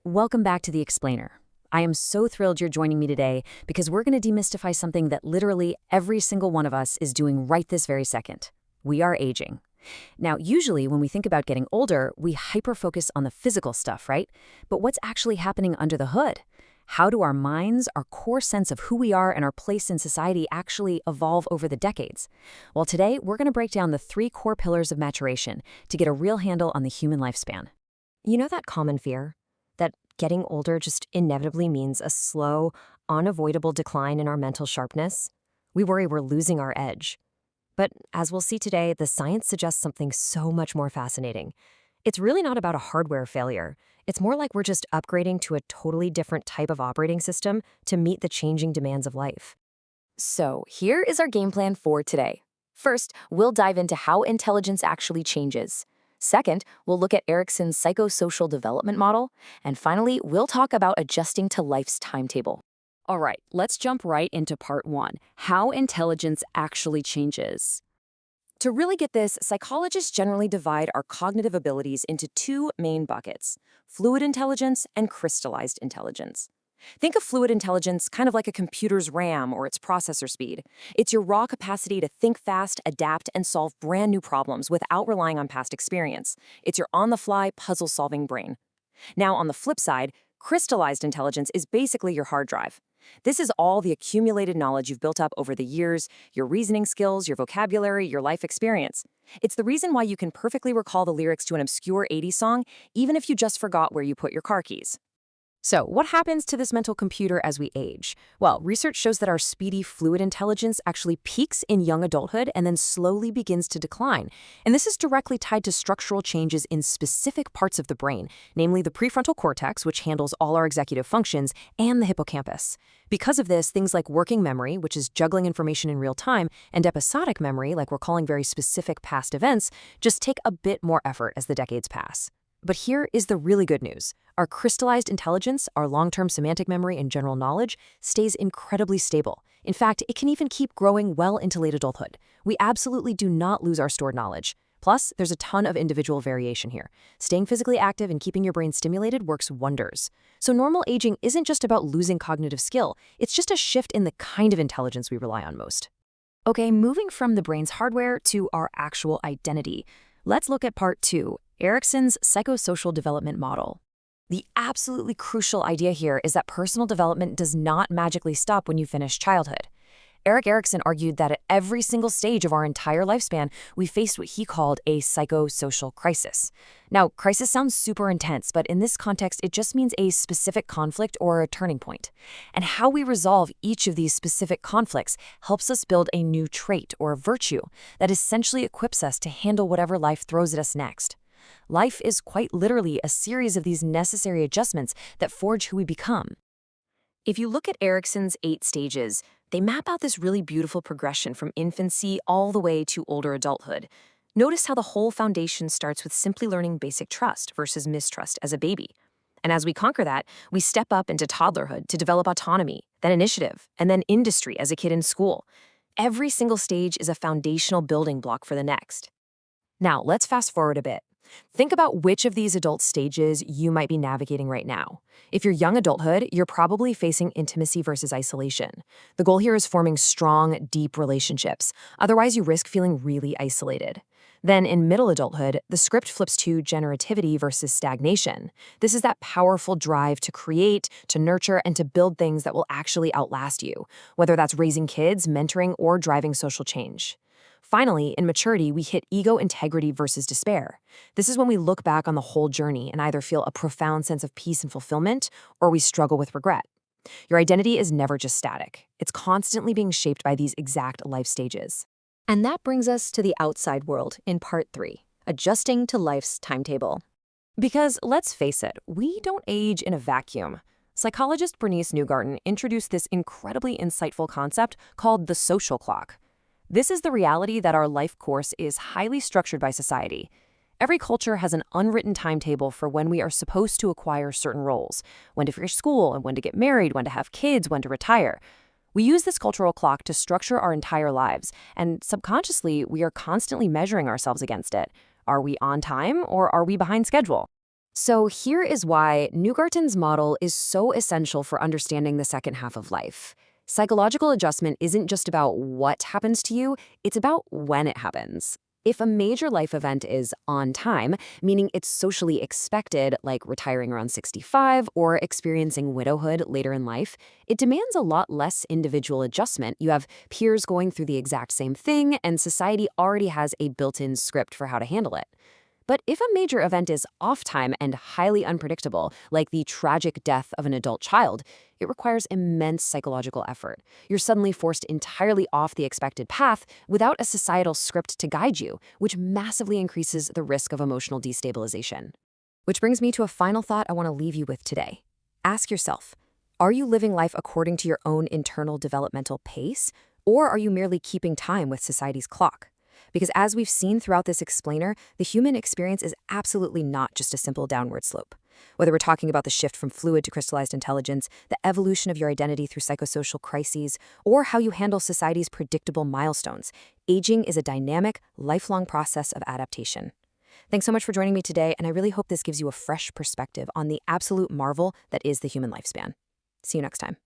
Welcome back to The Explainer. I am so thrilled you're joining me today because we're going to demystify something that literally every single one of us is doing right this very second. We are aging. Now, usually when we think about getting older, we hyper-focus on the physical stuff, right? But what's actually happening under the hood? How do our minds, our core sense of who we are and our place in society actually evolve over the decades? Well, today we're going to break down the 3 core pillars of maturation to get a real handle on the human lifespan. You know that common fear? That getting older just inevitably means a slow, unavoidable decline in our mental sharpness? We worry we're losing our edge. But as we'll see today, the science suggests something so much more fascinating. It's really not about a hardware failure. It's more like we're just upgrading to a totally different type of operating system to meet the changing demands of life. So, here is our game plan for today. First, we'll dive into how intelligence actually changes. Second, we'll look at Erikson's psychosocial development model. And finally, we'll talk about adjusting to life's timetable. All right, let's jump right into part 1, how intelligence actually changes. To really get this, psychologists generally divide our cognitive abilities into 2 main buckets: fluid intelligence and crystallized intelligence. Think of fluid intelligence kind of like a computer's RAM or its processor speed. It's your raw capacity to think fast, adapt, and solve brand new problems without relying on past experience. It's your on-the-fly, puzzle-solving brain. Now, on the flip side, crystallized intelligence is basically your hard drive. This is all the accumulated knowledge you've built up over the years, your reasoning skills, your vocabulary, your life experience. It's the reason why you can perfectly recall the lyrics to an obscure 80s song, even if you just forgot where you put your car keys. So, what happens to this mental computer as we age? Well, research shows that our speedy fluid intelligence actually peaks in young adulthood and then slowly begins to decline. And this is directly tied to structural changes in specific parts of the brain, namely the prefrontal cortex, which handles all our executive functions, and the hippocampus. Because of this, things like working memory, which is juggling information in real time, and episodic memory, like recalling very specific past events, just take a bit more effort as the decades pass. But here is the really good news. Our crystallized intelligence, our long-term semantic memory and general knowledge, stays incredibly stable. In fact, it can even keep growing well into late adulthood. We absolutely do not lose our stored knowledge. Plus, there's a ton of individual variation here. Staying physically active and keeping your brain stimulated works wonders. So normal aging isn't just about losing cognitive skill. It's just a shift in the kind of intelligence we rely on most. Okay, moving from the brain's hardware to our actual identity. Let's look at part 2, Erikson's psychosocial development model. The absolutely crucial idea here is that personal development does not magically stop when you finish childhood. Erik Erikson argued that at every single stage of our entire lifespan, we faced what he called a psychosocial crisis. Now, crisis sounds super intense, but in this context, it just means a specific conflict or a turning point. And how we resolve each of these specific conflicts helps us build a new trait or virtue that essentially equips us to handle whatever life throws at us next. Life is quite literally a series of these necessary adjustments that forge who we become. If you look at Erikson's 8 stages, they map out this really beautiful progression from infancy all the way to older adulthood. Notice how the whole foundation starts with simply learning basic trust versus mistrust as a baby. And as we conquer that, we step up into toddlerhood to develop autonomy, then initiative, and then industry as a kid in school. Every single stage is a foundational building block for the next. Now, let's fast forward a bit. Think about which of these adult stages you might be navigating right now. If you're young adulthood, you're probably facing intimacy versus isolation. The goal here is forming strong, deep relationships. Otherwise, you risk feeling really isolated. Then in middle adulthood, the script flips to generativity versus stagnation. This is that powerful drive to create, to nurture, and to build things that will actually outlast you, whether that's raising kids, mentoring, or driving social change. Finally, in maturity, we hit ego integrity versus despair. This is when we look back on the whole journey and either feel a profound sense of peace and fulfillment, or we struggle with regret. Your identity is never just static. It's constantly being shaped by these exact life stages. And that brings us to the outside world in part 3, adjusting to life's timetable. Because let's face it, we don't age in a vacuum. Psychologist Bernice Neugarten introduced this incredibly insightful concept called the social clock. This is the reality that our life course is highly structured by society. Every culture has an unwritten timetable for when we are supposed to acquire certain roles, when to finish school and when to get married, when to have kids, when to retire. We use this cultural clock to structure our entire lives, and subconsciously, we are constantly measuring ourselves against it. Are we on time or are we behind schedule? So here is why Neugarten's model is so essential for understanding the second half of life. Psychological adjustment isn't just about what happens to you, it's about when it happens. If a major life event is on time, meaning it's socially expected, like retiring around 65 or experiencing widowhood later in life, it demands a lot less individual adjustment. You have peers going through the exact same thing, and society already has a built-in script for how to handle it. But if a major event is off time and highly unpredictable, like the tragic death of an adult child, it requires immense psychological effort. You're suddenly forced entirely off the expected path without a societal script to guide you, which massively increases the risk of emotional destabilization. Which brings me to a final thought I want to leave you with today. Ask yourself, are you living life according to your own internal developmental pace, or are you merely keeping time with society's clock? Because as we've seen throughout this explainer, the human experience is absolutely not just a simple downward slope. Whether we're talking about the shift from fluid to crystallized intelligence, the evolution of your identity through psychosocial crises, or how you handle society's predictable milestones, aging is a dynamic, lifelong process of adaptation. Thanks so much for joining me today, and I really hope this gives you a fresh perspective on the absolute marvel that is the human lifespan. See you next time.